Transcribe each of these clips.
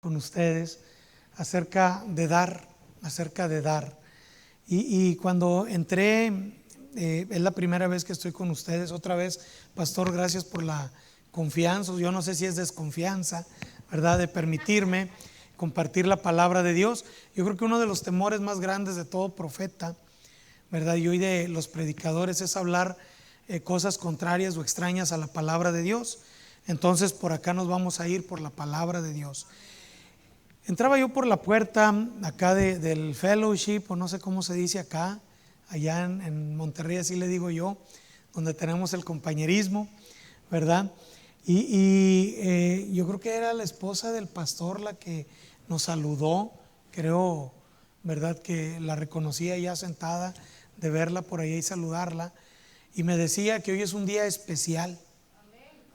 con ustedes acerca de dar. Y cuando entré, es la primera vez que estoy con ustedes. Otra vez, pastor, gracias por la confianza. Yo no sé si es desconfianza, ¿verdad?, de permitirme compartir la palabra de Dios. Yo creo que uno de los temores más grandes de todo profeta, ¿verdad?, y hoy de los predicadores, es hablar cosas contrarias o extrañas a la palabra de Dios. Entonces por acá nos vamos a ir por la palabra de Dios. Entraba yo por la puerta acá del fellowship, o no sé cómo se dice acá, allá en Monterrey, así le digo yo, donde tenemos el compañerismo, ¿verdad? Y yo creo que era la esposa del pastor la que nos saludó, creo, ¿verdad?, que la reconocía ya sentada, de verla por allá y saludarla, y me decía que hoy es un día especial.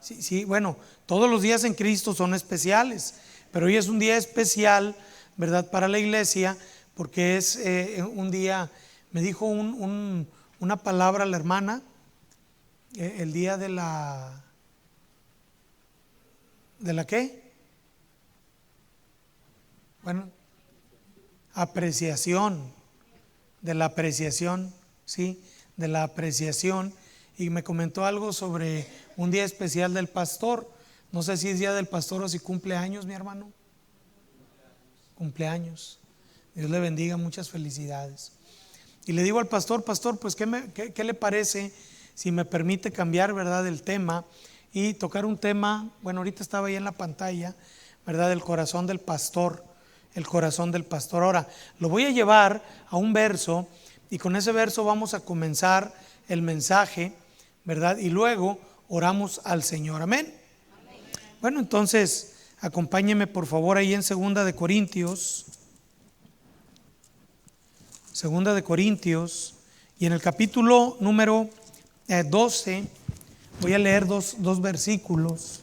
Sí, sí, bueno, todos los días en Cristo son especiales, pero hoy es un día especial, ¿verdad?, para la iglesia, porque es un día, me dijo una palabra la hermana, el día de la ¿qué? Bueno, apreciación, de la apreciación, ¿sí? De la apreciación. Y me comentó algo sobre un día especial del pastor. No sé si es día del pastor o si cumple años, mi hermano. Cumpleaños. Dios le bendiga, muchas felicidades. Y le digo al pastor, pues ¿qué le parece si me permite cambiar, ¿verdad?, el tema y tocar un tema? Bueno, ahorita estaba ahí en la pantalla, ¿verdad?, el corazón del pastor, el corazón del pastor. Ahora, lo voy a llevar a un verso y con ese verso vamos a comenzar el mensaje, ¿verdad? Y luego oramos al Señor. Amén. Bueno, entonces acompáñeme por favor ahí en Segunda de Corintios, y en el capítulo número 12 voy a leer dos versículos.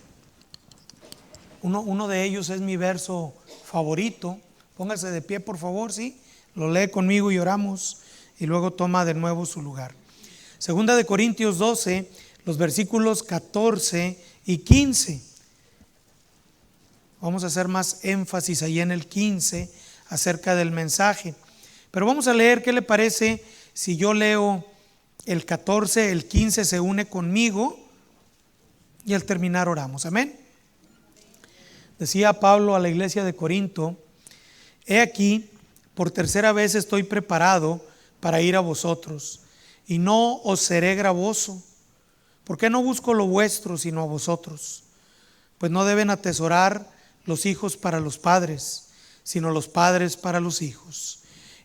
Uno de ellos es mi verso favorito. Póngase de pie por favor, ¿sí? Lo lee conmigo y oramos y luego toma de nuevo su lugar. Segunda de Corintios 12, los versículos 14 y 15. Vamos a hacer más énfasis ahí en el 15 acerca del mensaje. Pero vamos a leer, ¿qué le parece si yo leo el 14, el 15 se une conmigo y al terminar oramos? Amén. Decía Pablo a la iglesia de Corinto: he aquí, por tercera vez estoy preparado para ir a vosotros, y no os seré gravoso, porque no busco lo vuestro, sino a vosotros. Pues no deben atesorar los hijos para los padres, sino los padres para los hijos.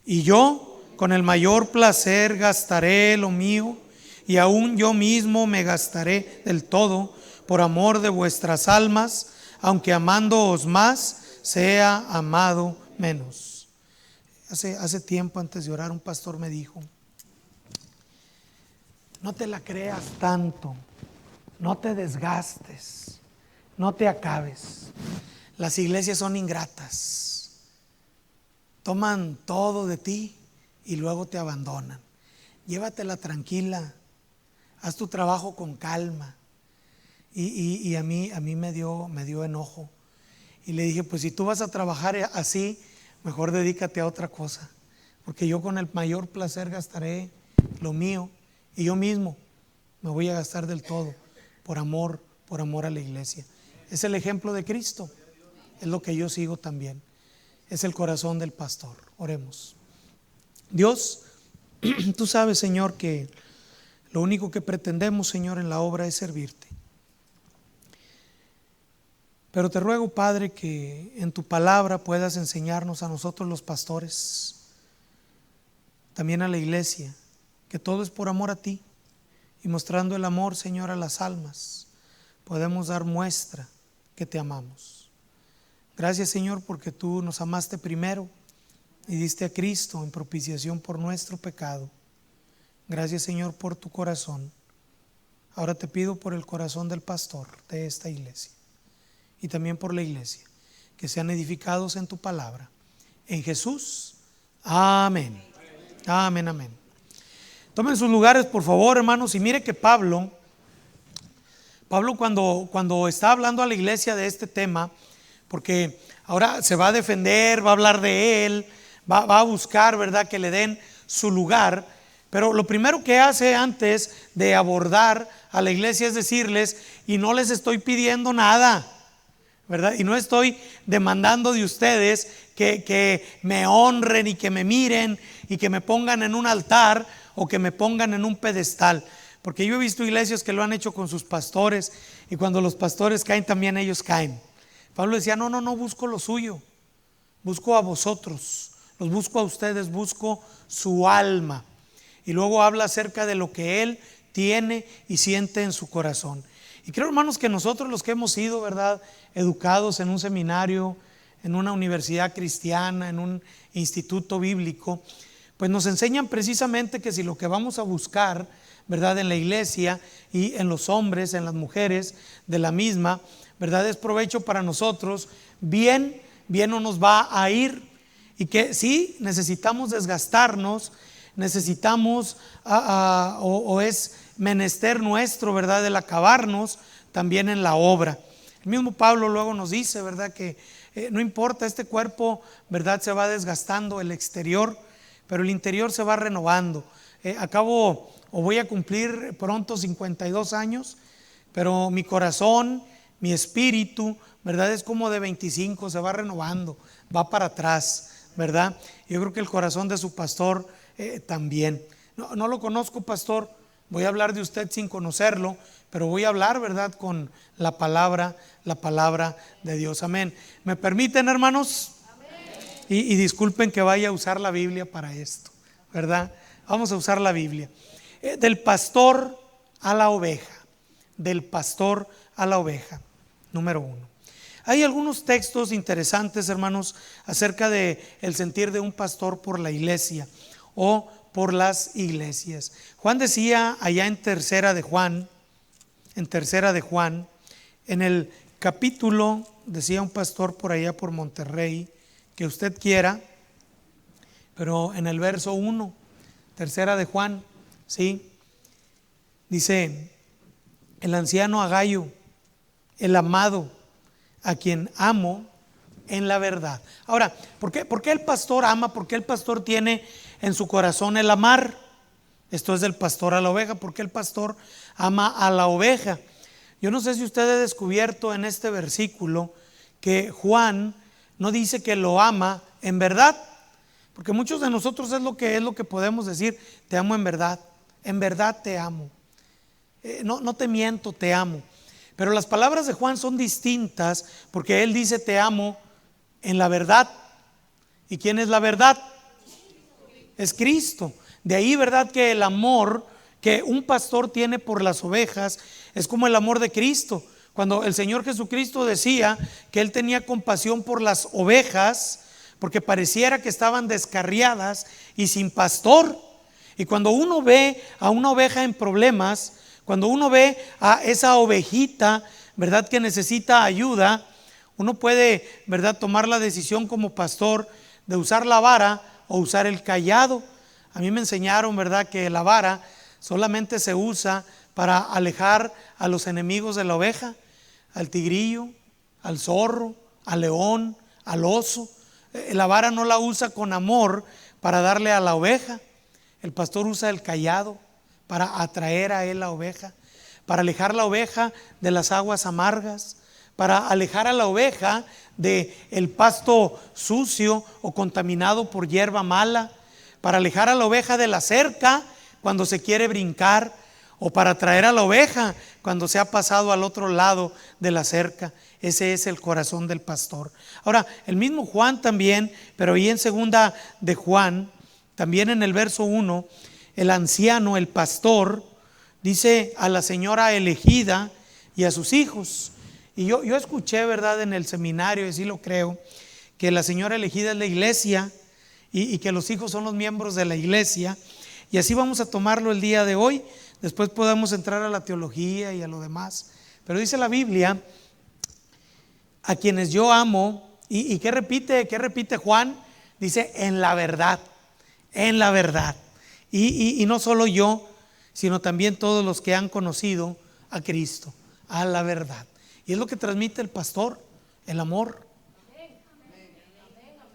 Y yo con el mayor placer gastaré lo mío, y aún yo mismo me gastaré del todo, por amor de vuestras almas, aunque amándoos más, sea amado menos. Hace tiempo, antes de orar, un pastor me dijo: no te la creas tanto, no te desgastes, no te acabes. Las iglesias son ingratas, toman todo de ti y luego te abandonan. Llévatela tranquila, haz tu trabajo con calma. Y a mí me dio enojo. Y le dije: pues si tú vas a trabajar así, mejor dedícate a otra cosa, porque yo con el mayor placer gastaré lo mío, y yo mismo me voy a gastar del todo por amor a la iglesia. Es el ejemplo de Cristo, es lo que yo sigo también, es el corazón del pastor. Oremos. Dios, tú sabes, Señor, que lo único que pretendemos, Señor, en la obra es servirte. Pero te ruego, Padre, que en tu palabra puedas enseñarnos a nosotros los pastores, también a la iglesia, que todo es por amor a ti, y mostrando el amor, Señor, a las almas, podemos dar muestra que te amamos. Gracias, Señor, porque tú nos amaste primero y diste a Cristo en propiciación por nuestro pecado. Gracias, Señor, por tu corazón. Ahora te pido por el corazón del pastor de esta iglesia y también por la iglesia, que sean edificados en tu palabra. En Jesús, amén. Amén, amén. Tomen sus lugares, por favor, hermanos, y mire que Pablo cuando está hablando a la iglesia de este tema, porque ahora se va a defender, va a hablar de él, va a buscar, ¿verdad?, que le den su lugar. Pero lo primero que hace antes de abordar a la iglesia es decirles: y no les estoy pidiendo nada, ¿verdad? Y no estoy demandando de ustedes que me honren y que me miren y que me pongan en un altar o que me pongan en un pedestal. Porque yo he visto iglesias que lo han hecho con sus pastores, y cuando los pastores caen, también ellos caen. Pablo decía: no busco lo suyo, busco a vosotros, los busco a ustedes, busco su alma. Y luego habla acerca de lo que él tiene y siente en su corazón. Y creo, hermanos, que nosotros, los que hemos sido, ¿verdad?, educados en un seminario, en una universidad cristiana, en un instituto bíblico, pues nos enseñan precisamente que si lo que vamos a buscar, ¿verdad?, en la iglesia y en los hombres, en las mujeres de la misma, ¿verdad?, es provecho para nosotros, bien no nos va a ir. Y que sí necesitamos desgastarnos, necesitamos o es menester nuestro, ¿verdad?, el acabarnos también en la obra. El mismo Pablo luego nos dice, ¿verdad?, que no importa, este cuerpo, ¿verdad?, se va desgastando el exterior, pero el interior se va renovando. Acabo o voy a cumplir pronto 52 años, pero mi corazón, mi espíritu, ¿verdad?, es como de 25, se va renovando, va para atrás, ¿verdad? Yo creo que el corazón de su pastor también. No lo conozco, pastor, voy a hablar de usted sin conocerlo, pero voy a hablar, ¿verdad?, con la palabra de Dios. Amén. ¿Me permiten, hermanos? Y disculpen que vaya a usar la Biblia para esto, ¿verdad? Vamos a usar la Biblia. Del pastor a la oveja. Del pastor a la oveja. Número 1. Hay algunos textos interesantes, hermanos, acerca de el sentir de un pastor por la iglesia o por las iglesias. Juan decía allá en tercera de Juan, en el capítulo, decía un pastor por allá por Monterrey, que usted quiera, pero en el verso 1, tercera de Juan, ¿sí? Dice: el anciano Agayo, el amado, a quien amo en la verdad. Ahora, ¿por qué el pastor ama? ¿Por qué el pastor tiene en su corazón el amar? Esto es del pastor a la oveja. ¿Por qué el pastor ama a la oveja? Yo no sé si usted ha descubierto en este versículo que Juan no dice que lo ama en verdad, porque muchos de nosotros es lo que podemos decir: te amo en verdad te amo, no te miento, te amo. Pero las palabras de Juan son distintas, porque él dice: te amo en la verdad. ¿Y quién es la verdad? Es Cristo. De ahí, ¿verdad?, que el amor que un pastor tiene por las ovejas es como el amor de Cristo. Cuando el Señor Jesucristo decía que Él tenía compasión por las ovejas, porque pareciera que estaban descarriadas y sin pastor. Y cuando uno ve a una oveja en problemas, cuando uno ve a esa ovejita, ¿verdad?, que necesita ayuda, uno puede, ¿verdad?, tomar la decisión como pastor de usar la vara o usar el cayado. A mí me enseñaron, ¿verdad?, que la vara solamente se usa para alejar a los enemigos de la oveja, al tigrillo, al zorro, al león, al oso. La vara no la usa con amor para darle a la oveja. El pastor usa el cayado para atraer a él la oveja, para alejar la oveja de las aguas amargas, para alejar a la oveja de el pasto sucio o contaminado por hierba mala, para alejar a la oveja de la cerca cuando se quiere brincar, o para traer a la oveja cuando se ha pasado al otro lado de la cerca. Ese es el corazón del pastor. Ahora, el mismo Juan también, pero ahí en segunda de Juan, también en el verso 1, el anciano, el pastor, dice a la señora elegida y a sus hijos. Y yo escuché, ¿verdad?, en el seminario, y sí lo creo, que la señora elegida es la iglesia y que los hijos son los miembros de la iglesia. Y así vamos a tomarlo el día de hoy. Después podemos entrar a la teología y a lo demás. Pero dice la Biblia: a quienes yo amo. ¿Y qué repite Juan? Dice: en la verdad, en la verdad. Y no solo yo, sino también todos los que han conocido a Cristo, a la verdad. Y es lo que transmite el pastor, el amor,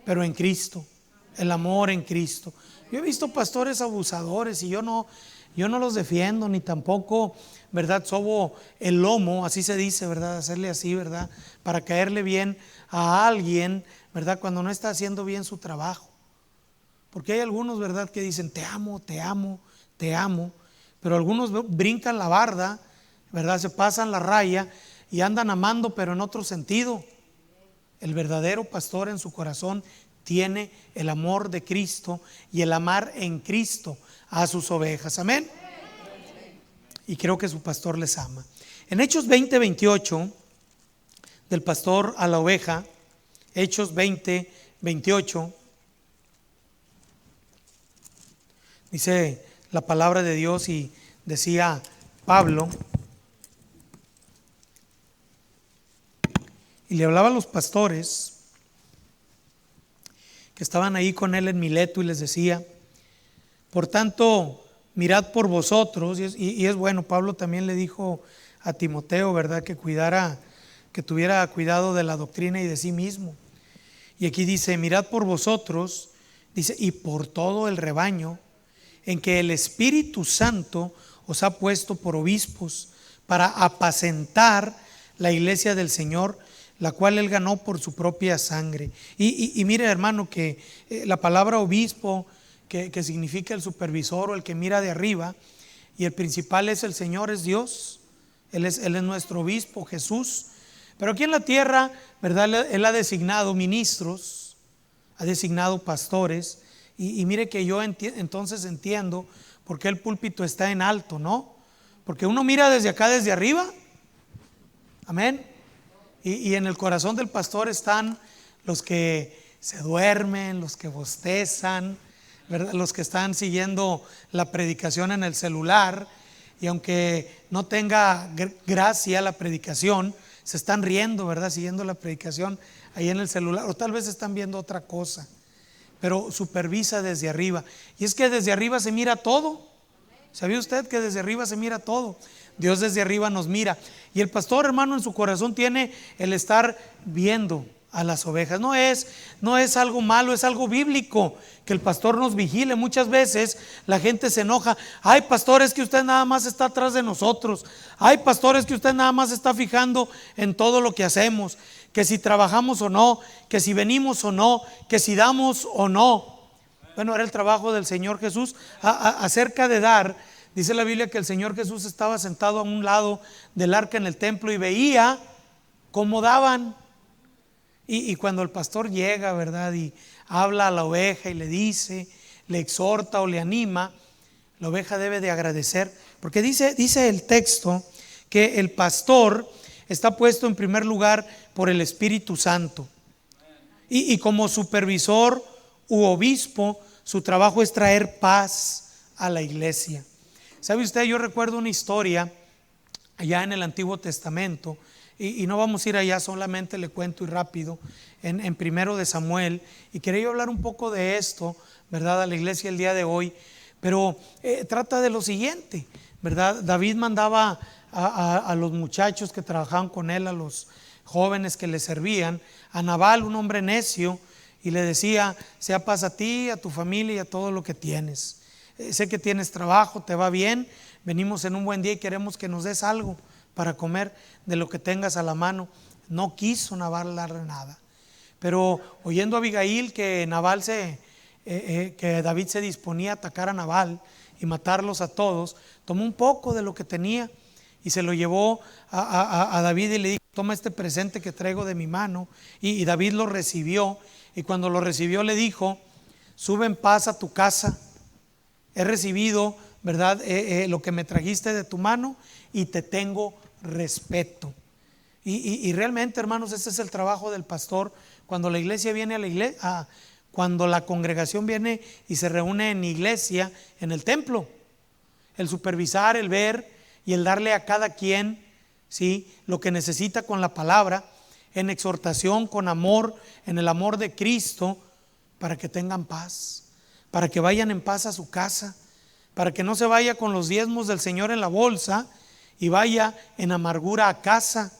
pero en Cristo, el amor en Cristo. Yo he visto pastores abusadores y yo no los defiendo, ni tampoco, ¿verdad?, sobo el lomo, así se dice, ¿verdad?, hacerle así, ¿verdad?, para caerle bien a alguien, ¿verdad?, cuando no está haciendo bien su trabajo. Porque hay algunos, ¿verdad?, que dicen te amo, te amo, te amo, pero algunos brincan la barda, ¿verdad?, se pasan la raya y andan amando, pero en otro sentido. El verdadero pastor en su corazón tiene el amor de Cristo y el amar en Cristo a sus ovejas. Amén. Y creo que su pastor les ama. En Hechos 20:28, del pastor a la oveja, Hechos 20:28, dice la palabra de Dios y decía Pablo, y le hablaba a los pastores que estaban ahí con él en Mileto y les decía: por tanto, mirad por vosotros, y es bueno, Pablo también le dijo a Timoteo, ¿verdad?, que cuidara, que tuviera cuidado de la doctrina y de sí mismo. Y aquí dice: mirad por vosotros, dice, y por todo el rebaño, en que el Espíritu Santo os ha puesto por obispos para apacentar la iglesia del Señor, la cual Él ganó por su propia sangre. Y mire, hermano, que la palabra obispo, que significa el supervisor o el que mira de arriba, y el principal es el Señor, es Dios. Él es nuestro obispo, Jesús. Pero aquí en la tierra, ¿verdad?, Él ha designado ministros, ha designado pastores. Y mire que yo entonces entiendo por qué el púlpito está en alto, ¿no? Porque uno mira desde acá, desde arriba. Amén. Y en el corazón del pastor están los que se duermen, los que bostezan, ¿verdad?, los que están siguiendo la predicación en el celular, y aunque no tenga gracia la predicación, se están riendo, ¿verdad?, siguiendo la predicación ahí en el celular, o tal vez están viendo otra cosa, pero supervisa desde arriba. Y es que desde arriba se mira todo. ¿Sabía usted que desde arriba se mira todo? Dios desde arriba nos mira. Y el pastor, hermano, en su corazón tiene el estar viendo a las ovejas. No es algo malo, es algo bíblico que el pastor nos vigile. Muchas veces la gente se enoja: ay, pastor, es que usted nada más está atrás de nosotros. Ay, pastor, es que usted nada más está fijando en todo lo que hacemos, que si trabajamos o no, que si venimos o no, que si damos o no. Bueno, era el trabajo del Señor Jesús. Acerca de dar, dice la Biblia que el Señor Jesús estaba sentado a un lado del arca en el templo y veía cómo daban. Y cuando el pastor llega, ¿verdad?, y habla a la oveja y le dice, le exhorta o le anima, la oveja debe de agradecer. Porque dice el texto que el pastor está puesto en primer lugar por el Espíritu Santo. Y como supervisor u obispo, su trabajo es traer paz a la iglesia. ¿Sabe usted? Yo recuerdo una historia allá en el Antiguo Testamento, y no vamos a ir allá, solamente le cuento y rápido, en primero de Samuel, y quería yo hablar un poco de esto, ¿verdad?, a la iglesia el día de hoy, pero trata de lo siguiente, ¿verdad? David mandaba a los muchachos que trabajaban con él, a los jóvenes que le servían, a Nabal, un hombre necio, y le decía: sea paz a ti, a tu familia y a todo lo que tienes. Sé que tienes trabajo, te va bien, venimos en un buen día y queremos que nos des algo para comer de lo que tengas a la mano. No quiso Nabal darle nada, pero oyendo a Abigail que que David se disponía a atacar a Nabal y matarlos a todos, tomó un poco de lo que tenía y se lo llevó a David y le dijo: toma este presente que traigo de mi mano. Y David lo recibió, y cuando lo recibió le dijo: sube en paz a tu casa, he recibido, ¿verdad?, lo que me trajiste de tu mano y te tengo respeto. Y realmente, hermanos, ese es el trabajo del pastor. Cuando la iglesia viene a la iglesia, cuando la congregación viene y se reúne en iglesia, en el templo, el supervisar, el ver y el darle a cada quien, ¿sí?, lo que necesita con la palabra, en exhortación, con amor, en el amor de Cristo, para que tengan paz, para que vayan en paz a su casa, para que no se vaya con los diezmos del Señor en la bolsa y vaya en amargura a casa,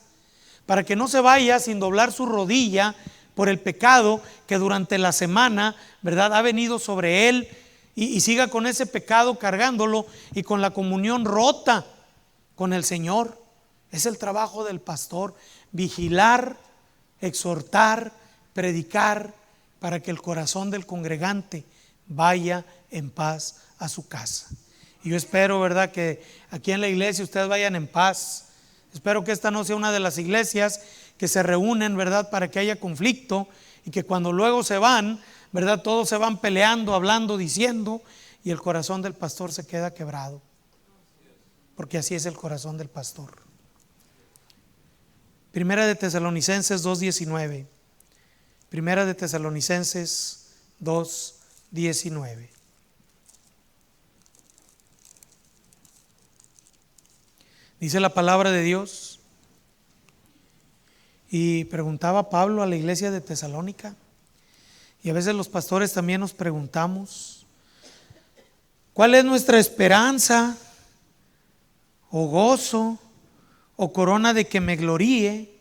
para que no se vaya sin doblar su rodilla por el pecado que durante la semana, ¿verdad?, ha venido sobre él, y siga con ese pecado cargándolo y con la comunión rota con el Señor. Es el trabajo del pastor, vigilar, exhortar, predicar, para que el corazón del congregante vaya en paz a su casa. Y yo espero, ¿verdad?, que aquí en la iglesia ustedes vayan en paz. Espero que esta no sea una de las iglesias que se reúnen, ¿verdad?, para que haya conflicto, y que cuando luego se van, ¿verdad?, todos se van peleando, hablando, diciendo, y el corazón del pastor se queda quebrado. Porque así es el corazón del pastor. Primera de Tesalonicenses 2:19. Primera de Tesalonicenses 2:19. Dice la palabra de Dios. Y preguntaba Pablo a la iglesia de Tesalónica, y a veces los pastores también nos preguntamos: ¿cuál es nuestra esperanza, o gozo, o corona de que me gloríe?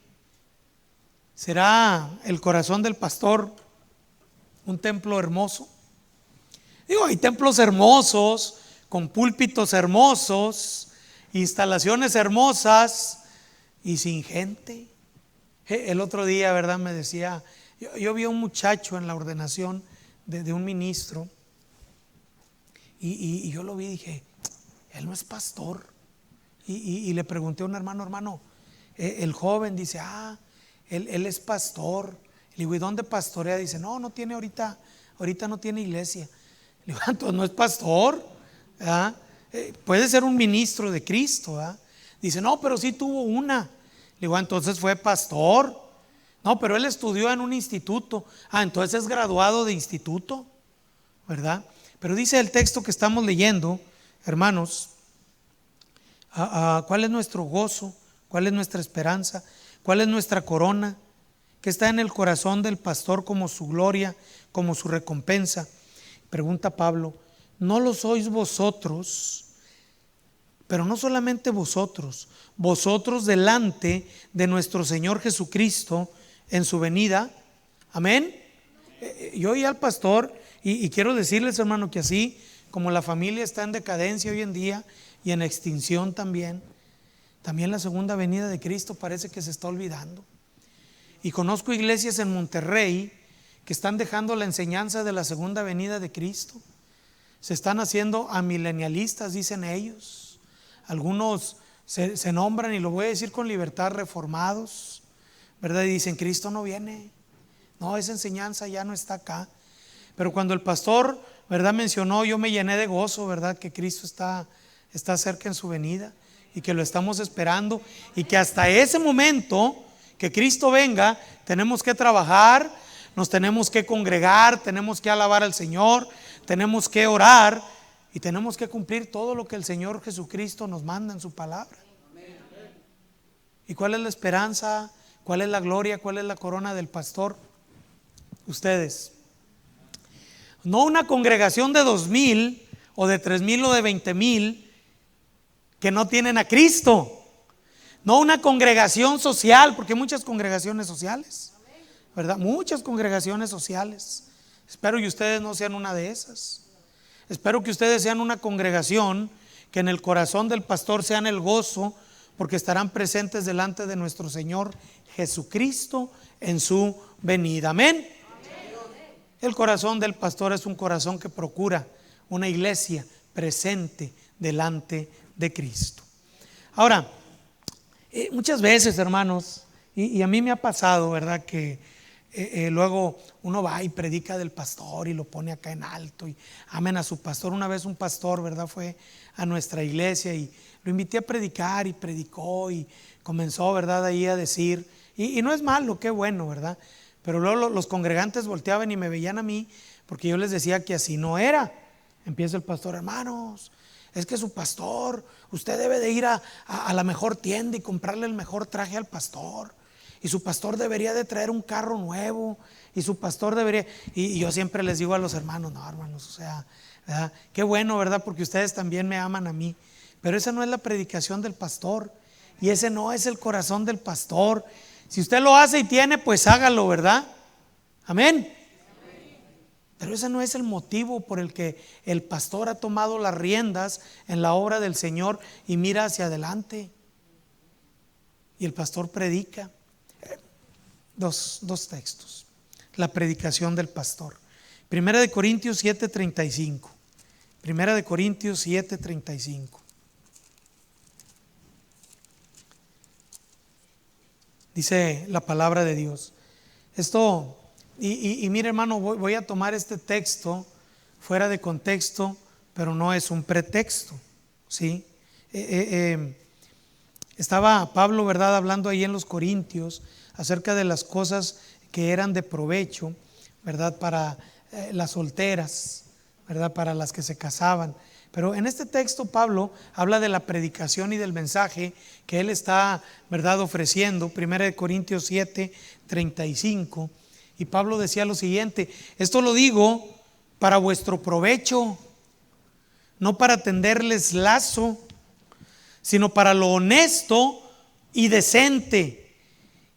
¿Será el corazón del pastor un templo hermoso? Digo, hay templos hermosos, con púlpitos hermosos, instalaciones hermosas, y sin gente. El otro día, ¿verdad?, me decía, yo vi a un muchacho en la ordenación de un ministro, y yo lo vi y dije, él no es pastor. Y le pregunté a un hermano, el joven dice, él es pastor. Le digo, ¿y dónde pastorea? Dice, no tiene ahorita no tiene iglesia. Le digo, entonces no es pastor, ¿verdad? Puede ser un ministro de Cristo, ¿verdad? Dice, no, pero sí tuvo una. Le digo, entonces fue pastor. No, pero él estudió en un instituto. Entonces es graduado de instituto, ¿verdad? Pero dice el texto que estamos leyendo, hermanos, ¿cuál es nuestro gozo? ¿Cuál es nuestra esperanza? ¿Cuál es nuestra corona? Que está en el corazón del pastor como su gloria, como su recompensa. Pregunta Pablo, ¿no lo sois vosotros? Pero no solamente vosotros delante de nuestro Señor Jesucristo en su venida. Amén. Yo oí al pastor, y quiero decirles, hermano, que así como la familia está en decadencia hoy en día y en extinción también la segunda venida de Cristo parece que se está olvidando. Y conozco iglesias en Monterrey que están dejando la enseñanza de la segunda venida de Cristo. Se están haciendo amilenialistas, dicen ellos. Algunos se nombran, y lo voy a decir con libertad, reformados, ¿verdad? Y dicen, Cristo no viene. No, esa enseñanza ya no está acá. Pero cuando el pastor, ¿verdad?, mencionó, yo me llené de gozo, ¿verdad?, que Cristo está cerca en su venida, y que lo estamos esperando, y que hasta ese momento que Cristo venga, tenemos que trabajar, nos tenemos que congregar, tenemos que alabar al Señor, tenemos que orar, y tenemos que cumplir todo lo que el Señor Jesucristo nos manda en su palabra. ¿Y cuál es la esperanza? ¿Cuál es la gloria? ¿Cuál es la corona del pastor? Ustedes. No una congregación de 2,000 o de 3,000 o de 20,000 que no tienen a Cristo. No una congregación social, porque hay muchas congregaciones sociales, ¿verdad? Muchas congregaciones sociales. Espero que ustedes no sean una de esas. Espero que ustedes sean una congregación que en el corazón del pastor sean el gozo, porque estarán presentes delante de nuestro Señor Jesucristo en su venida. Amén. El corazón del pastor es un corazón que procura una iglesia presente delante de Cristo. Ahora, muchas veces, hermanos, y a mí me ha pasado, ¿verdad?, que luego uno va y predica del pastor y lo pone acá en alto y amen a su pastor. Una vez un pastor, ¿verdad?, fue a nuestra iglesia y lo invité a predicar, y predicó y comenzó, ¿verdad?, ahí a decir, y no es malo, qué bueno, ¿verdad? Pero luego los congregantes volteaban y me veían a mí, porque yo les decía que así no era. Empieza el pastor, hermanos, es que su pastor, usted debe de ir a la mejor tienda y comprarle el mejor traje al pastor, y su pastor debería de traer un carro nuevo, y su pastor debería, y yo siempre les digo a los hermanos, no, hermanos, o sea, ¿verdad?, qué bueno, ¿verdad?, porque ustedes también me aman a mí, pero esa no es la predicación del pastor, y ese no es el corazón del pastor. Si usted lo hace y tiene, pues hágalo, ¿verdad? Amén. Pero ese no es el motivo por el que el pastor ha tomado las riendas en la obra del Señor y mira hacia adelante. Y el pastor predica. Dos textos. La predicación del pastor. Primera de Corintios 7:35. Primera de Corintios 7:35. Dice la palabra de Dios. Esto, y mire hermano, voy a tomar este texto fuera de contexto, pero no es un pretexto, ¿sí? Estaba Pablo, ¿verdad?, hablando ahí en los Corintios acerca de las cosas que eran de provecho, ¿verdad?, para las solteras, ¿verdad?, para las que se casaban. Pero en este texto Pablo habla de la predicación y del mensaje que él está, ¿verdad?, ofreciendo. 1 Corintios 7:35. Y Pablo decía lo siguiente: esto lo digo para vuestro provecho, no para tenderles lazo, sino para lo honesto y decente,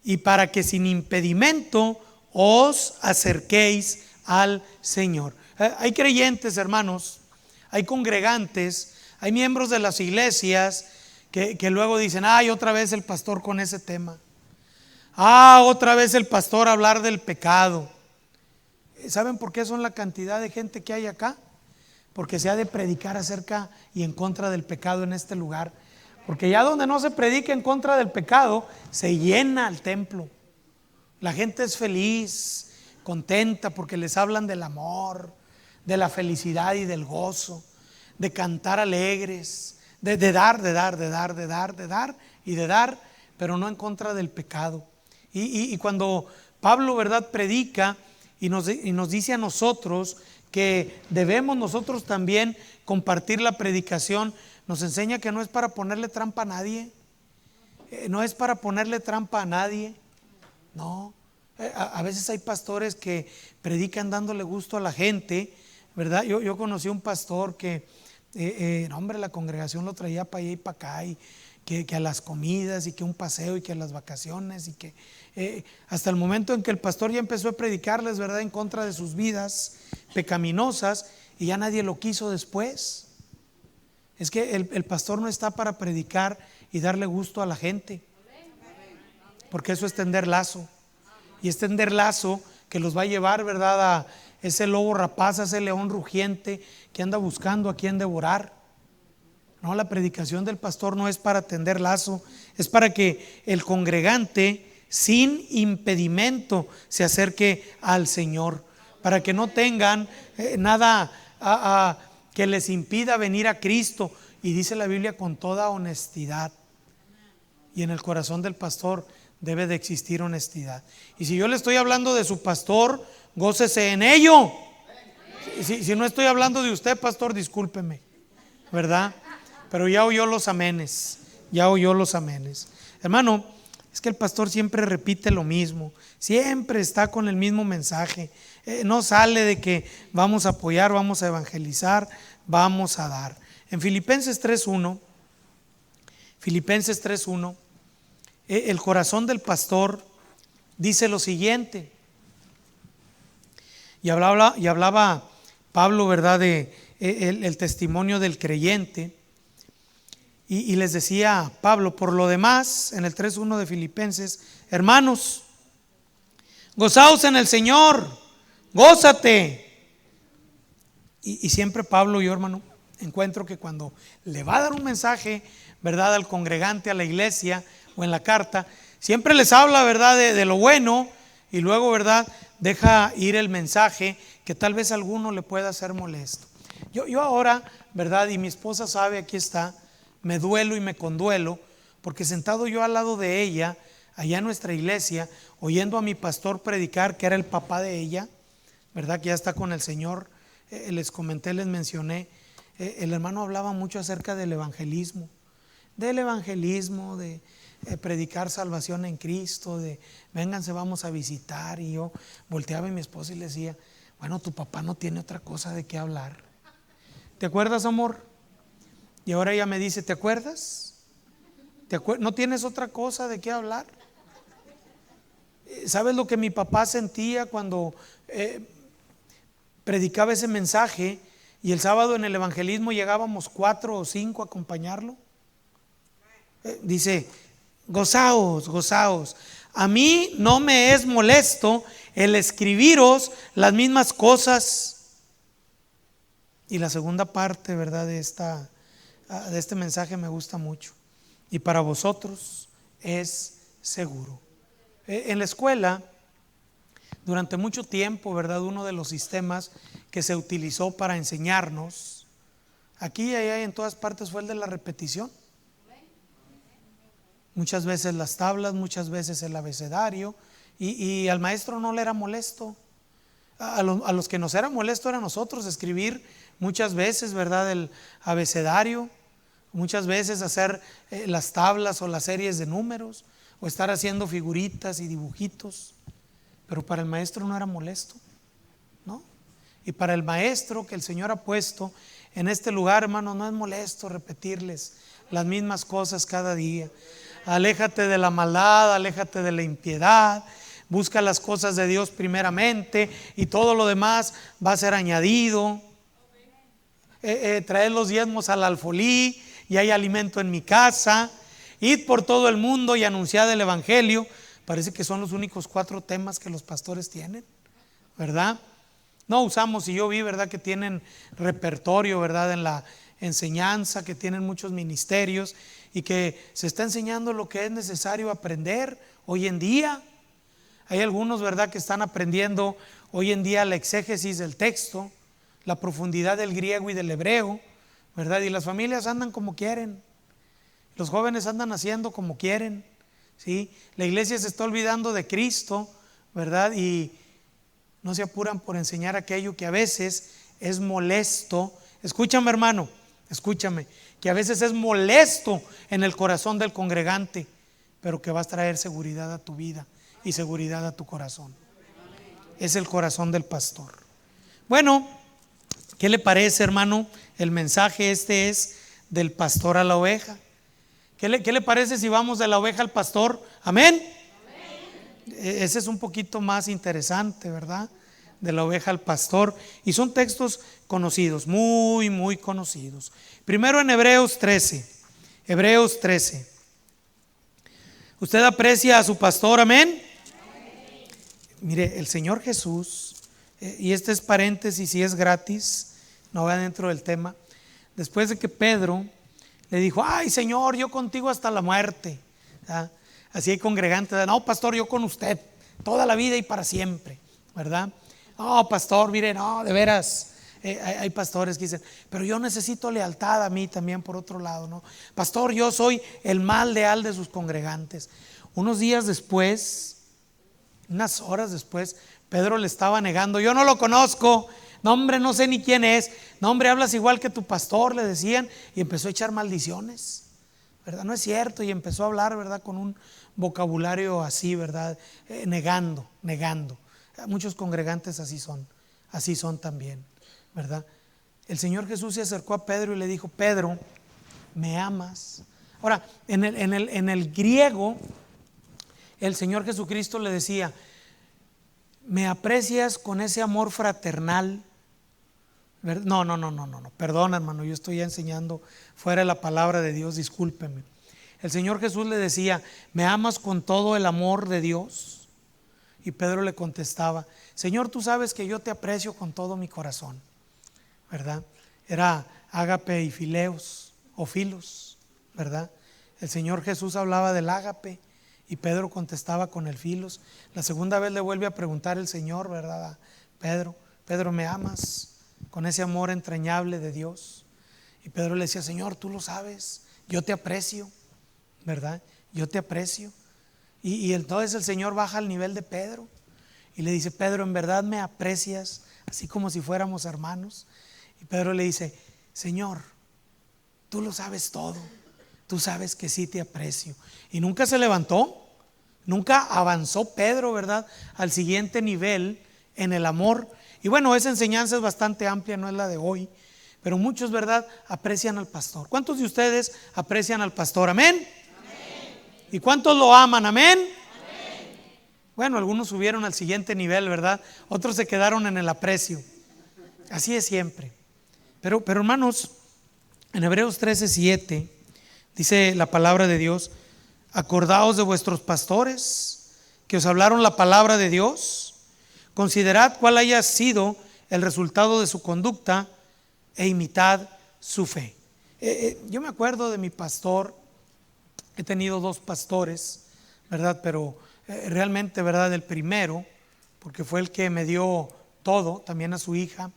y para que sin impedimento os acerquéis al Señor. Hay creyentes, hermanos, hay congregantes, hay miembros de las iglesias que luego dicen: ay, otra vez el pastor con ese tema. Otra vez el pastor a hablar del pecado. ¿Saben por qué son la cantidad de gente que hay acá? Porque se ha de predicar acerca y en contra del pecado en este lugar. Porque ya donde no se predica en contra del pecado, se llena el templo. La gente es feliz, contenta, porque les hablan del amor, de la felicidad y del gozo, de cantar alegres, de dar y de dar, pero no en contra del pecado. Y cuando Pablo, ¿verdad?, predica y nos dice a nosotros que debemos nosotros también compartir la predicación, nos enseña que no es para ponerle trampa a nadie. No es para ponerle trampa a nadie. No. A veces hay pastores que predican dándole gusto a la gente, ¿verdad? Yo conocí un pastor que, no, hombre, la congregación lo traía para allá y para acá, y que a las comidas, y que un paseo, y que a las vacaciones, y que hasta el momento en que el pastor ya empezó a predicarles, ¿verdad?, en contra de sus vidas pecaminosas, y ya nadie lo quiso después. Es que el pastor no está para predicar y darle gusto a la gente, porque eso es tender lazo. Y es tender lazo que los va a llevar, ¿verdad?, a ese lobo rapaz, a ese león rugiente que anda buscando a quien devorar. No, la predicación del pastor no es para tender lazo, es para que el congregante sin impedimento se acerque al Señor, para que no tengan nada que les impida venir a Cristo. Y dice la Biblia: con toda honestidad. Y en el corazón del pastor debe de existir honestidad. Y si yo le estoy hablando de su pastor, gócese en ello. Si no estoy hablando de usted, pastor, discúlpeme, ¿verdad? Pero ya oyó los amenes, ya oyó los amenes. Hermano, es que el pastor siempre repite lo mismo, siempre está con el mismo mensaje. No sale de que vamos a apoyar, vamos a evangelizar, vamos a dar. En Filipenses 3:1, el corazón del pastor dice lo siguiente. Y hablaba Pablo, ¿verdad?, de el testimonio del creyente. Y les decía Pablo: por lo demás, en el 3:1 de Filipenses: hermanos, gozaos en el Señor, gózate. Y siempre Pablo, yo, hermano, encuentro que cuando le va a dar un mensaje, ¿verdad?, al congregante, a la iglesia o en la carta, siempre les habla, ¿verdad?, de lo bueno, y luego, ¿verdad?, deja ir el mensaje que tal vez a alguno le pueda ser molesto. Yo ahora, ¿verdad?, y mi esposa sabe, aquí está, me duelo y me conduelo, porque sentado yo al lado de ella, allá en nuestra iglesia, oyendo a mi pastor predicar, que era el papá de ella, ¿verdad?, que ya está con el Señor. Les comenté, les mencioné, el hermano hablaba mucho acerca del evangelismo, de predicar salvación en Cristo, de vénganse, vamos a visitar. Y yo volteaba a mi esposa y le decía: bueno, tu papá no tiene otra cosa de qué hablar. ¿Te acuerdas, amor? Y ahora ella me dice: ¿te acuerdas? ¿No tienes otra cosa de qué hablar? ¿Sabes lo que mi papá sentía cuando predicaba ese mensaje y el sábado en el evangelismo llegábamos 4 o 5 a acompañarlo? Dice, gozaos, gozaos. A mí no me es molesto el escribiros las mismas cosas. Y la segunda parte, ¿verdad?, de este mensaje me gusta mucho. Y para vosotros es seguro. En la escuela, durante mucho tiempo, ¿verdad?, uno de los sistemas que se utilizó para enseñarnos, aquí y allá y en todas partes, fue el de la repetición. Muchas veces las tablas, muchas veces el abecedario, y al maestro no le era molesto. A los que nos era molesto era a nosotros escribir muchas veces, ¿verdad?, el abecedario, muchas veces hacer las tablas o las series de números, o estar haciendo figuritas y dibujitos. Pero para el maestro no era molesto, ¿no? Y para el maestro que el Señor ha puesto en este lugar, hermano, no es molesto repetirles las mismas cosas cada día. Aléjate de la maldad, aléjate de la impiedad, busca las cosas de Dios primeramente y todo lo demás va a ser añadido. Traed los diezmos al alfolí y hay alimento en mi casa. Id por todo el mundo y anunciad el evangelio. Parece que son los únicos 4 temas que los pastores tienen, ¿verdad? No usamos, y yo vi, ¿verdad?, que tienen repertorio, ¿verdad?, en la enseñanza, que tienen muchos ministerios y que se está enseñando lo que es necesario aprender hoy en día. Hay algunos, ¿verdad?, que están aprendiendo hoy en día la exégesis del texto, la profundidad del griego y del hebreo, ¿verdad? Y las familias andan como quieren, los jóvenes andan haciendo como quieren, ¿sí? La iglesia se está olvidando de Cristo, ¿verdad? Y no se apuran por enseñar aquello que a veces es molesto. Escúchame, hermano, escúchame, que a veces es molesto en el corazón del congregante, pero que va a traer seguridad a tu vida y seguridad a tu corazón. Es el corazón del pastor. Bueno, ¿qué le parece, hermano? El mensaje este es del pastor a la oveja. ¿Qué le parece si vamos de la oveja al pastor? Amén. Ese es un poquito más interesante, ¿verdad? De la oveja al pastor. Y son textos conocidos, muy, muy conocidos. Primero en Hebreos 13. Hebreos 13. ¿Usted aprecia a su pastor? Amén. Mire, el Señor Jesús, y este es paréntesis y es gratis, no va dentro del tema. Después de que Pedro le dijo, ay Señor, yo contigo hasta la muerte, ¿verdad? Así hay congregantes, no pastor, yo con usted toda la vida y para siempre, ¿verdad? No pastor, mire, no, de veras, hay pastores que dicen, pero yo necesito lealtad a mí también por otro lado, ¿no? Pastor, yo soy el más leal de sus congregantes. Unos días después, unas horas después, Pedro le estaba negando, yo no lo conozco, no hombre, no sé ni quién es, no hombre, hablas igual que tu pastor, le decían, y empezó a echar maldiciones, ¿verdad? No es cierto, y empezó a hablar, ¿verdad?, con un vocabulario así, ¿verdad? Negando. Muchos congregantes así son también, ¿verdad? El Señor Jesús se acercó a Pedro y le dijo, Pedro, ¿me amas? Ahora, en el griego, el Señor Jesucristo le decía, ¿me aprecias con ese amor fraternal? No, perdón, hermano, yo estoy enseñando fuera de la palabra de Dios, discúlpeme. El Señor Jesús le decía, ¿me amas con todo el amor de Dios? Y Pedro le contestaba, Señor, tú sabes que yo te aprecio con todo mi corazón, ¿verdad? Era ágape y fileos o filos, ¿verdad? El Señor Jesús hablaba del ágape y Pedro contestaba con el filos. La segunda vez le vuelve a preguntar el Señor, ¿verdad?, a Pedro, ¿me amas con ese amor entrañable de Dios? Y Pedro le decía, Señor, tú lo sabes, yo te aprecio, ¿verdad? Yo te aprecio. Y entonces el Señor baja al nivel de Pedro y le dice, Pedro, ¿en verdad me aprecias? Así como si fuéramos hermanos. Y Pedro le dice, Señor, tú lo sabes todo, tú sabes que sí te aprecio. Y nunca se levantó, nunca avanzó Pedro, ¿verdad?, al siguiente nivel en el amor. Y bueno, esa enseñanza es bastante amplia, no es la de hoy, pero muchos, ¿verdad?, aprecian al pastor. ¿Cuántos de ustedes aprecian al pastor? Amén. ¿Y cuántos lo aman? Amén. Bueno, algunos subieron al siguiente nivel, ¿verdad? Otros se quedaron en el aprecio. Así es siempre. Pero hermanos, en Hebreos 13:7 dice la palabra de Dios: acordaos de vuestros pastores que os hablaron la palabra de Dios, considerad cuál haya sido el resultado de su conducta e imitad su fe. Yo me acuerdo de mi pastor. He tenido 2 pastores, ¿verdad? Pero realmente, ¿verdad? El primero, porque fue el que me dio todo, también a su hija,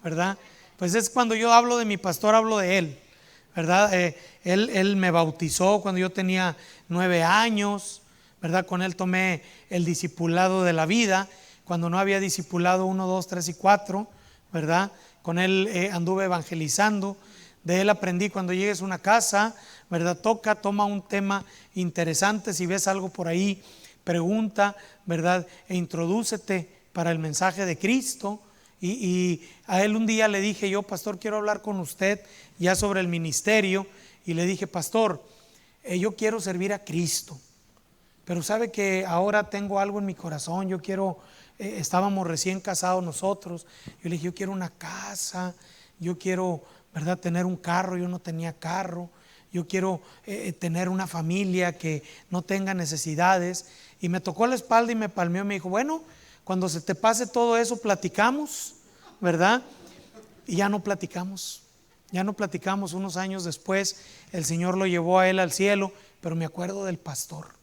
¿verdad? Pues es cuando yo hablo de mi pastor, hablo de él, ¿verdad? Él me bautizó cuando yo tenía 9 años, ¿verdad? Con él tomé el discipulado de la vida, cuando no había discipulado 1, 2, 3 y 4, ¿verdad? Con él anduve evangelizando. De él aprendí: cuando llegues a una casa, ¿verdad? Toma un tema interesante. Si ves algo por ahí, pregunta, ¿verdad? E introdúcete para el mensaje de Cristo. Y a él un día le dije yo: pastor, quiero hablar con usted ya sobre el ministerio. Y le dije: pastor, yo quiero servir a Cristo, pero sabe que ahora tengo algo en mi corazón. Yo quiero, estábamos recién casados nosotros. Yo le dije: yo quiero una casa, yo quiero, ¿verdad?, tener un carro. Yo no tenía carro. Yo quiero tener una familia que no tenga necesidades. Y me tocó la espalda y me palmeó y me dijo: bueno, cuando se te pase todo eso platicamos, ¿verdad? Y ya no platicamos. Unos años después el Señor lo llevó a él al cielo. Pero me acuerdo del pastor.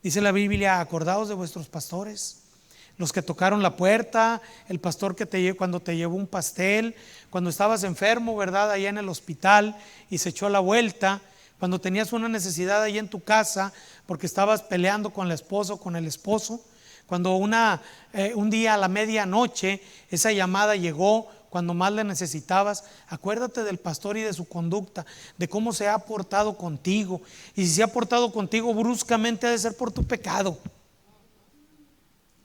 Dice la Biblia: acordaos de vuestros pastores, los que tocaron la puerta, el pastor que cuando te llevó un pastel, cuando estabas enfermo, ¿verdad?, allá en el hospital y se echó la vuelta, cuando tenías una necesidad allá en tu casa porque estabas peleando con la esposa o con el esposo, cuando un día a la medianoche esa llamada llegó cuando más le necesitabas. Acuérdate del pastor y de su conducta, de cómo se ha portado contigo. Y si se ha portado contigo bruscamente, ha de ser por tu pecado.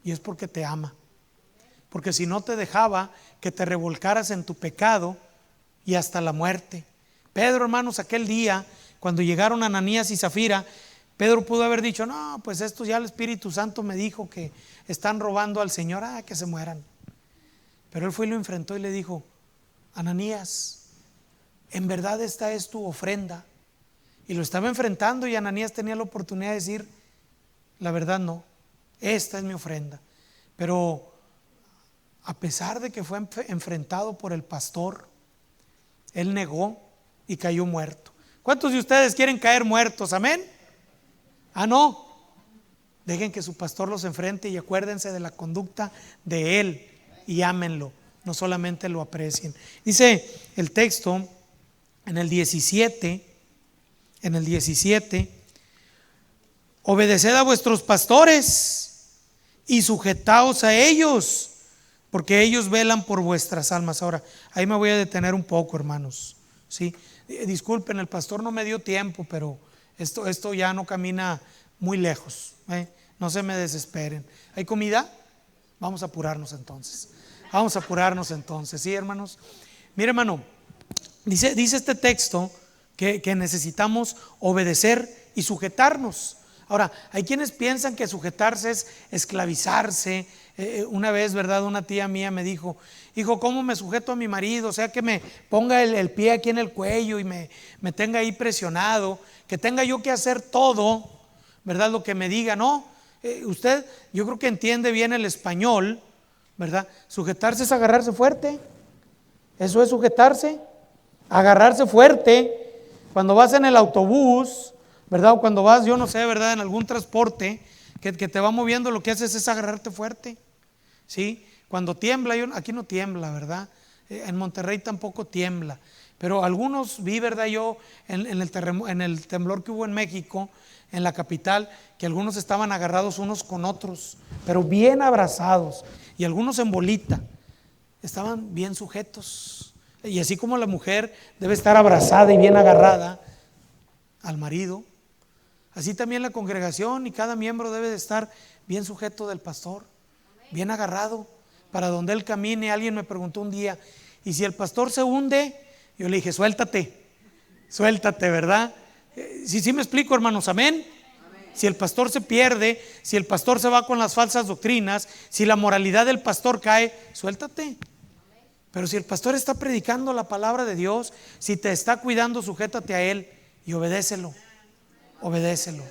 Y es porque te ama. Porque si no, te dejaba que te revolcaras en tu pecado y hasta la muerte. Pedro, hermanos, aquel día, cuando llegaron Ananías y Zafira, Pedro pudo haber dicho: no, pues esto ya el Espíritu Santo me dijo que están robando al Señor, que se mueran. Pero él fue y lo enfrentó y le dijo: Ananías, ¿en verdad esta es tu ofrenda? Y lo estaba enfrentando, y Ananías tenía la oportunidad de decir: la verdad no, esta es mi ofrenda. Pero a pesar de que fue enfrentado por el pastor, él negó y cayó muerto. ¿Cuántos de ustedes quieren caer muertos? Amén. No, dejen que su pastor los enfrente y acuérdense de la conducta de él y ámenlo, no solamente lo aprecien. Dice el texto en el 17: obedeced a vuestros pastores y sujetaos a ellos, porque ellos velan por vuestras almas. Ahora, ahí me voy a detener un poco, hermanos, ¿sí? Disculpen, el pastor no me dio tiempo, pero esto ya no camina muy lejos, no se me desesperen. ¿Hay comida? Vamos a apurarnos entonces. ¿Sí, hermanos? Mire, hermano, dice este texto que necesitamos obedecer y sujetarnos. Ahora, hay quienes piensan que sujetarse es esclavizarse. Una vez, ¿verdad?, una tía mía me dijo: hijo, ¿cómo me sujeto a mi marido? O sea, que me ponga el pie aquí en el cuello y me tenga ahí presionado, que tenga yo que hacer todo, ¿verdad?, lo que me diga. No, usted, yo creo que entiende bien el español, ¿verdad? Sujetarse es agarrarse fuerte. Eso es sujetarse, agarrarse fuerte. Cuando vas en el autobús, ¿verdad?, o cuando vas, yo no sé, ¿verdad?, en algún transporte que te va moviendo, lo que haces es agarrarte fuerte, ¿sí? Cuando tiembla, aquí no tiembla, ¿verdad? En Monterrey tampoco tiembla, pero algunos vi, ¿verdad?, yo en el temblor que hubo en México, en la capital, que algunos estaban agarrados unos con otros, pero bien abrazados, y algunos en bolita, estaban bien sujetos. Y así como la mujer debe estar abrazada y bien agarrada al marido, así también la congregación y cada miembro debe de estar bien sujeto del pastor, bien agarrado para donde él camine. Alguien me preguntó un día: ¿y si el pastor se hunde? Yo le dije: suéltate, ¿verdad? Sí me explico, hermanos, amén. Si el pastor se pierde, si el pastor se va con las falsas doctrinas, si la moralidad del pastor cae, suéltate. Pero si el pastor está predicando la palabra de Dios, si te está cuidando, sujétate a él y obedécelo. Obedécelo.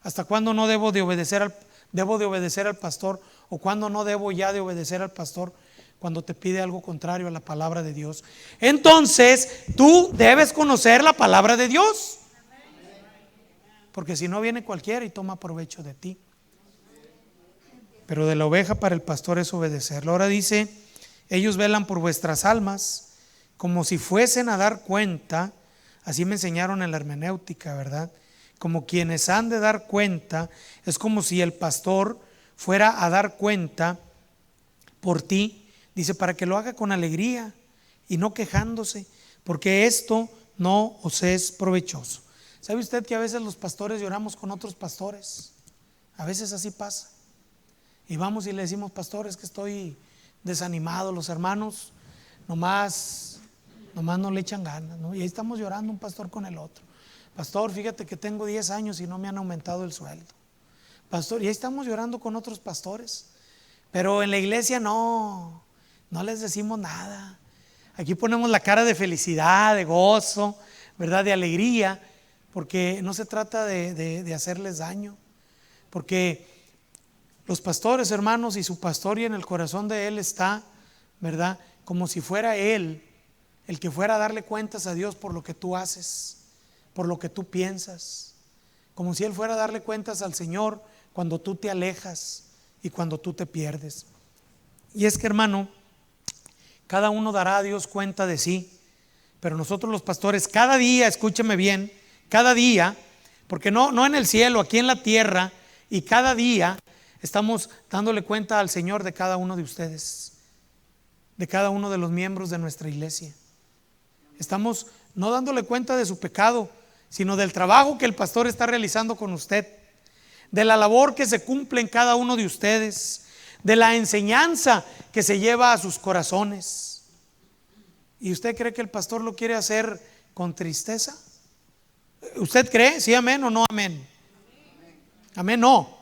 ¿Hasta cuándo no debo de obedecer al pastor? ¿O cuándo no debo ya de obedecer al pastor? Cuando te pide algo contrario a la palabra de Dios. Entonces tú debes conocer la palabra de Dios, porque si no, viene cualquiera y toma provecho de ti. Pero de la oveja para el pastor es obedecerlo. Ahora dice: ellos velan por vuestras almas como si fuesen a dar cuenta. Así me enseñaron en la hermenéutica, ¿verdad? Como quienes han de dar cuenta. Es como si el pastor fuera a dar cuenta por ti. Dice: para que lo haga con alegría y no quejándose, porque esto no os es provechoso. ¿Sabe usted que a veces los pastores lloramos con otros pastores? A veces así pasa. Y vamos y le decimos: pastor, es que estoy desanimado, los hermanos nomás no le echan ganas, ¿no? Y ahí estamos llorando un pastor con el otro. Pastor, fíjate que tengo 10 años y no me han aumentado el sueldo. Pastor, y ahí estamos llorando con otros pastores. Pero en la iglesia no les decimos nada. Aquí ponemos la cara de felicidad, de gozo, ¿verdad? De alegría, porque no se trata de hacerles daño. Porque los pastores, hermanos, y su pastoría en el corazón de él está, ¿verdad? Como si fuera él el que fuera a darle cuentas a Dios por lo que tú haces, por lo que tú piensas. Como si él fuera a darle cuentas al Señor cuando tú te alejas y cuando tú te pierdes. Y es que, hermano, cada uno dará a Dios cuenta de sí, pero nosotros los pastores cada día, escúcheme bien, cada día, porque no en el cielo, aquí en la tierra, y cada día estamos dándole cuenta al Señor de cada uno de ustedes, de cada uno de los miembros de nuestra iglesia. Estamos no dándole cuenta de su pecado, sino del trabajo que el pastor está realizando con usted, de la labor que se cumple en cada uno de ustedes, de la enseñanza que se lleva a sus corazones. ¿Y usted cree que el pastor lo quiere hacer con tristeza? ¿Usted cree? ¿Sí, amén o no amén? Amén, no.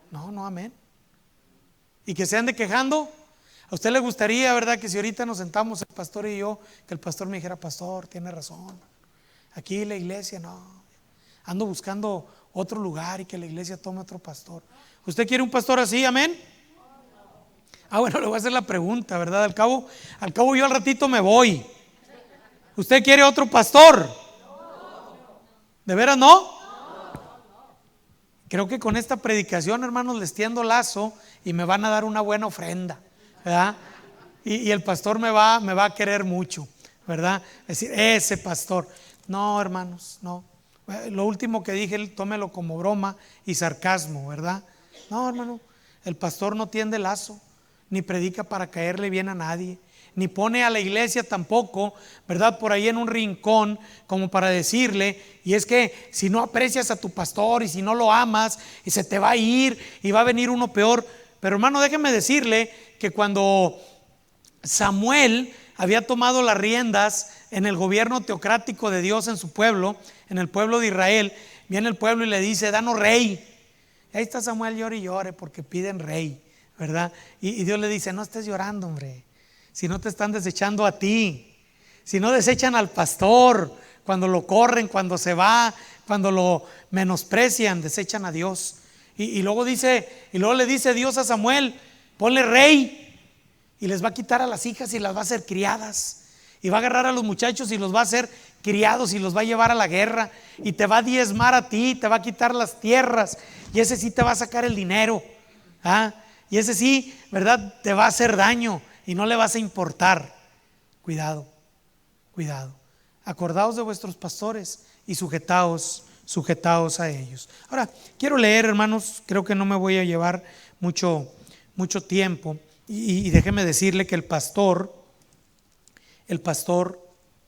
No, amén. ¿Y que se ande quejando? ¿A usted le gustaría, verdad, que si ahorita nos sentamos el pastor y yo, que el pastor me dijera: pastor, tiene razón, aquí la iglesia no, ando buscando otro lugar y que la iglesia tome otro pastor? ¿Usted quiere un pastor así, amén? Bueno, le voy a hacer la pregunta, ¿verdad? Al cabo yo al ratito me voy. ¿Usted quiere otro pastor? ¿De veras no? Creo que con esta predicación, hermanos, les tiendo lazo y me van a dar una buena ofrenda, ¿verdad? Y el pastor me va a querer mucho, ¿verdad? Es decir, ese pastor. No, hermanos, no. Lo último que dije, tómelo como broma y sarcasmo, ¿verdad? No, hermano, el pastor no tiende lazo, ni predica para caerle bien a nadie, ni pone a la iglesia tampoco, ¿verdad?, por ahí en un rincón como para decirle: y es que si no aprecias a tu pastor y si no lo amas, y se te va a ir y va a venir uno peor. Pero, hermano, déjeme decirle que cuando Samuel había tomado las riendas en el gobierno teocrático de Dios en su pueblo, en el pueblo de Israel, viene el pueblo y le dice: danos rey. Y ahí está Samuel, llore y llore porque piden rey, ¿verdad? Y Dios le dice: no estés llorando, hombre, si no te están desechando a ti, si no desechan al pastor, cuando lo corren, cuando se va, cuando lo menosprecian, desechan a Dios. Y luego le dice Dios a Samuel: ponle rey. Y les va a quitar a las hijas y las va a hacer criadas, y va a agarrar a los muchachos y los va a hacer criados y los va a llevar a la guerra, y te va a diezmar a ti, te va a quitar las tierras, y ese sí te va a sacar el dinero, y ese sí, ¿verdad?, te va a hacer daño y no le vas a importar. Cuidado, acordaos de vuestros pastores y sujetaos a ellos. Ahora quiero leer, hermanos, creo que no me voy a llevar mucho tiempo. Y déjeme decirle que el pastor,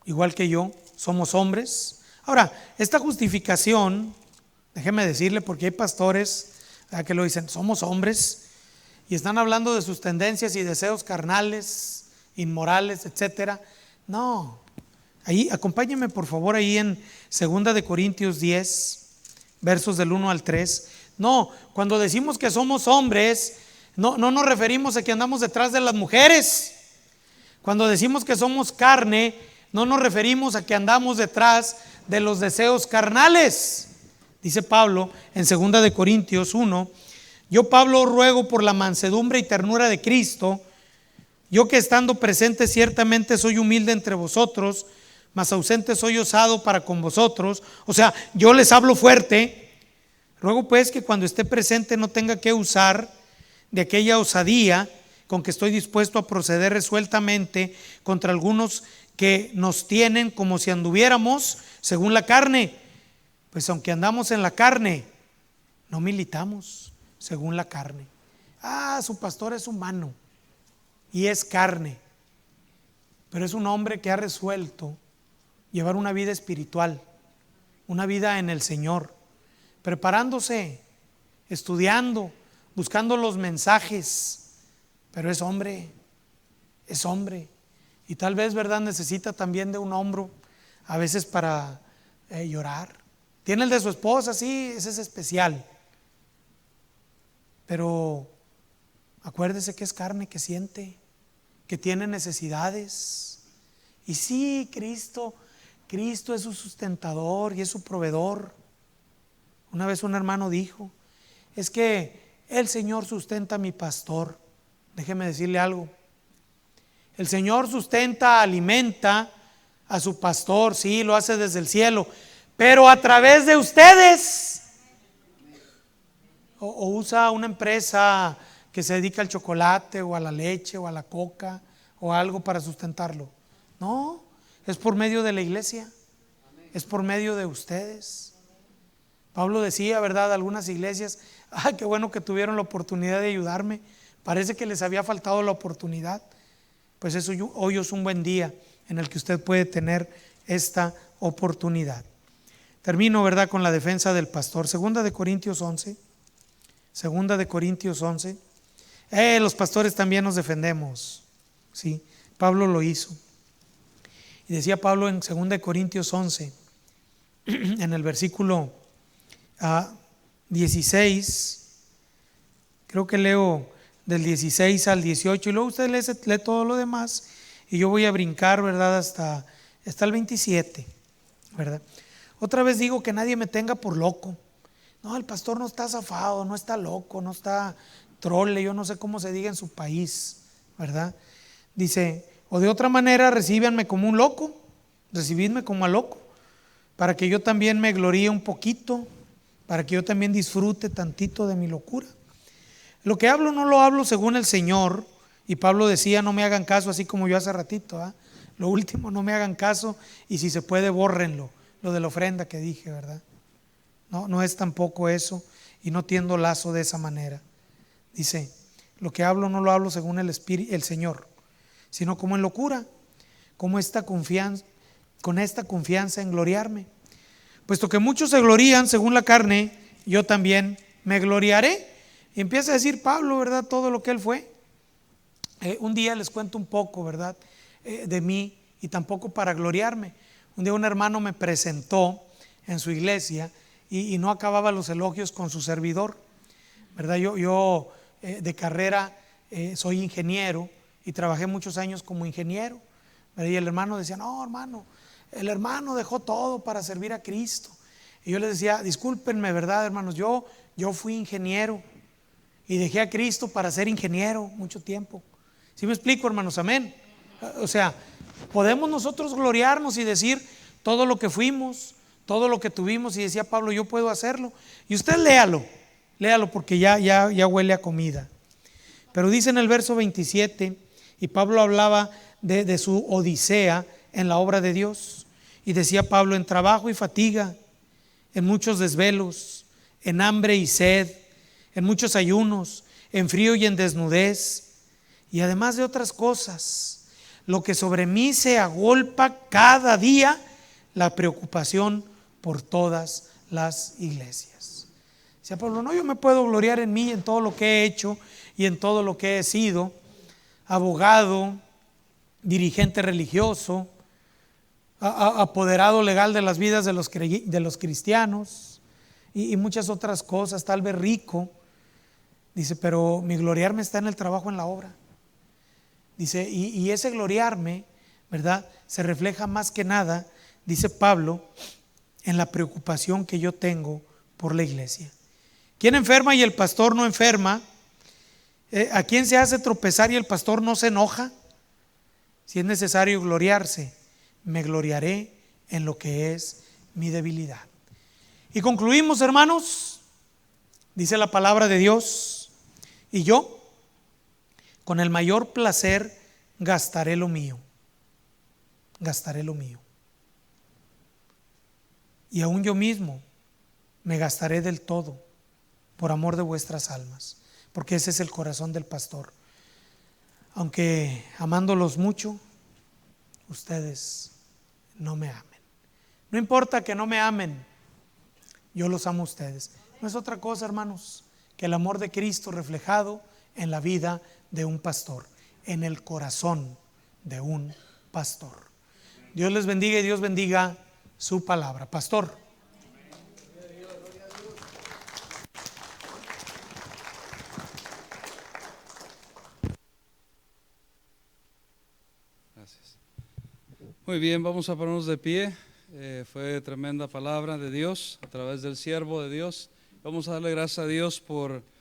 igual que yo, somos hombres. Ahora, esta justificación, déjeme decirle, porque hay pastores que lo dicen: somos hombres, y están hablando de sus tendencias y deseos carnales, inmorales, etcétera. No, ahí, acompáñenme por favor ahí en 2 de Corintios 10, versos del 1 al 3. No, cuando decimos que somos hombres, no nos referimos a que andamos detrás de las mujeres. Cuando decimos que somos carne, no nos referimos a que andamos detrás de los deseos carnales. Dice Pablo en 2 de Corintios 1: yo, Pablo, ruego por la mansedumbre y ternura de Cristo, yo que estando presente ciertamente soy humilde entre vosotros, mas ausente soy osado para con vosotros. O sea, yo les hablo fuerte. Ruego pues que cuando esté presente no tenga que usar de aquella osadía con que estoy dispuesto a proceder resueltamente contra algunos que nos tienen como si anduviéramos según la carne. Pues aunque andamos en la carne, no militamos según la carne. Su pastor es humano y es carne, pero es un hombre que ha resuelto llevar una vida espiritual, una vida en el Señor, preparándose, estudiando, buscando los mensajes, pero es hombre, y tal vez, ¿verdad?, necesita también de un hombro a veces para llorar. Tiene el de su esposa, sí, ese es especial, pero acuérdese que es carne, que siente, que tiene necesidades. Y sí, Cristo es su sustentador y es su proveedor. Una vez un hermano dijo: es que el Señor sustenta a mi pastor. Déjeme decirle algo: el Señor sustenta, alimenta a su pastor, sí, lo hace desde el cielo, pero a través de ustedes. O usa una empresa que se dedica al chocolate o a la leche o a la coca o algo para sustentarlo. No, es por medio de la iglesia, es por medio de ustedes. Pablo decía, ¿verdad?, algunas iglesias: qué bueno que tuvieron la oportunidad de ayudarme, parece que les había faltado la oportunidad. Pues eso, hoy es un buen día en el que usted puede tener esta oportunidad. Termino, ¿verdad?, con la defensa del pastor. Segunda de Corintios 11. Los pastores también nos defendemos, ¿sí? Pablo lo hizo. Y decía Pablo en 2 de Corintios 11, en el versículo 16, creo que leo del 16 al 18, y luego usted lee todo lo demás, y yo voy a brincar, ¿verdad?, hasta el 27, ¿verdad? Otra vez digo que nadie me tenga por loco. No, el pastor no está zafado, no está loco, no está trole, yo no sé cómo se diga en su país, ¿verdad? Dice: o de otra manera, recíbanme como un loco, recibidme como a loco, para que yo también me gloríe un poquito, para que yo también disfrute tantito de mi locura. Lo que hablo no lo hablo según el Señor. Y Pablo decía: no me hagan caso, así como yo hace ratito, ¿eh? Lo último, no me hagan caso, y si se puede, bórrenlo, lo de la ofrenda que dije, ¿verdad? No es tampoco eso, y no tiendo lazo de esa manera. Dice: lo que hablo no lo hablo según el Espíritu, el Señor, sino como en locura, con esta confianza en gloriarme. Puesto que muchos se glorían según la carne, yo también me gloriaré. Y empieza a decir Pablo, ¿verdad?, todo lo que él fue. Un día les cuento un poco, ¿verdad?, de mí, y tampoco para gloriarme. Un día un hermano me presentó en su iglesia y no acababa los elogios con su servidor, ¿verdad? Yo de carrera soy ingeniero y trabajé muchos años como ingeniero, ¿verdad? Y el hermano decía: no, hermano, el hermano dejó todo para servir a Cristo. Y yo les decía: discúlpenme, ¿verdad, hermanos? Yo fui ingeniero y dejé a Cristo para ser ingeniero mucho tiempo. ¿Sí me explico, hermanos? Amén. O sea, podemos nosotros gloriarnos y decir todo lo que fuimos, todo lo que tuvimos, y decía Pablo: yo puedo hacerlo. Y usted léalo porque ya huele a comida. Pero dice en el verso 27, y Pablo hablaba de su odisea en la obra de Dios, y decía Pablo: en trabajo y fatiga, en muchos desvelos, en hambre y sed, en muchos ayunos, en frío y en desnudez, y además de otras cosas, lo que sobre mí se agolpa cada día, la preocupación por todas las iglesias. Decía Pablo: no, yo me puedo gloriar en mí, en todo lo que he hecho y en todo lo que he sido: abogado, dirigente religioso, apoderado legal de las vidas de los cristianos, y muchas otras cosas, tal vez rico. Dice, pero mi gloriarme está en el trabajo, en la obra. Dice, y ese gloriarme, ¿verdad?, se refleja más que nada, dice Pablo, en la preocupación que yo tengo por la iglesia. ¿Quién enferma y el pastor no enferma? ¿A quién se hace tropezar y el pastor no se enoja? Si es necesario gloriarse, me gloriaré en lo que es mi debilidad. Y concluimos, hermanos, dice la palabra de Dios, y yo con el mayor placer gastaré lo mío, gastaré lo mío. Y aún yo mismo me gastaré del todo por amor de vuestras almas, porque ese es el corazón del pastor. Aunque amándolos mucho, ustedes no me amen. No importa que no me amen, yo los amo a ustedes. No es otra cosa, hermanos, que el amor de Cristo reflejado en la vida de un pastor, en el corazón de un pastor. Dios les bendiga y Dios bendiga su palabra. Pastor. Gracias. Muy bien, vamos a ponernos de pie. Fue tremenda palabra de Dios a través del siervo de Dios. Vamos a darle gracias a Dios por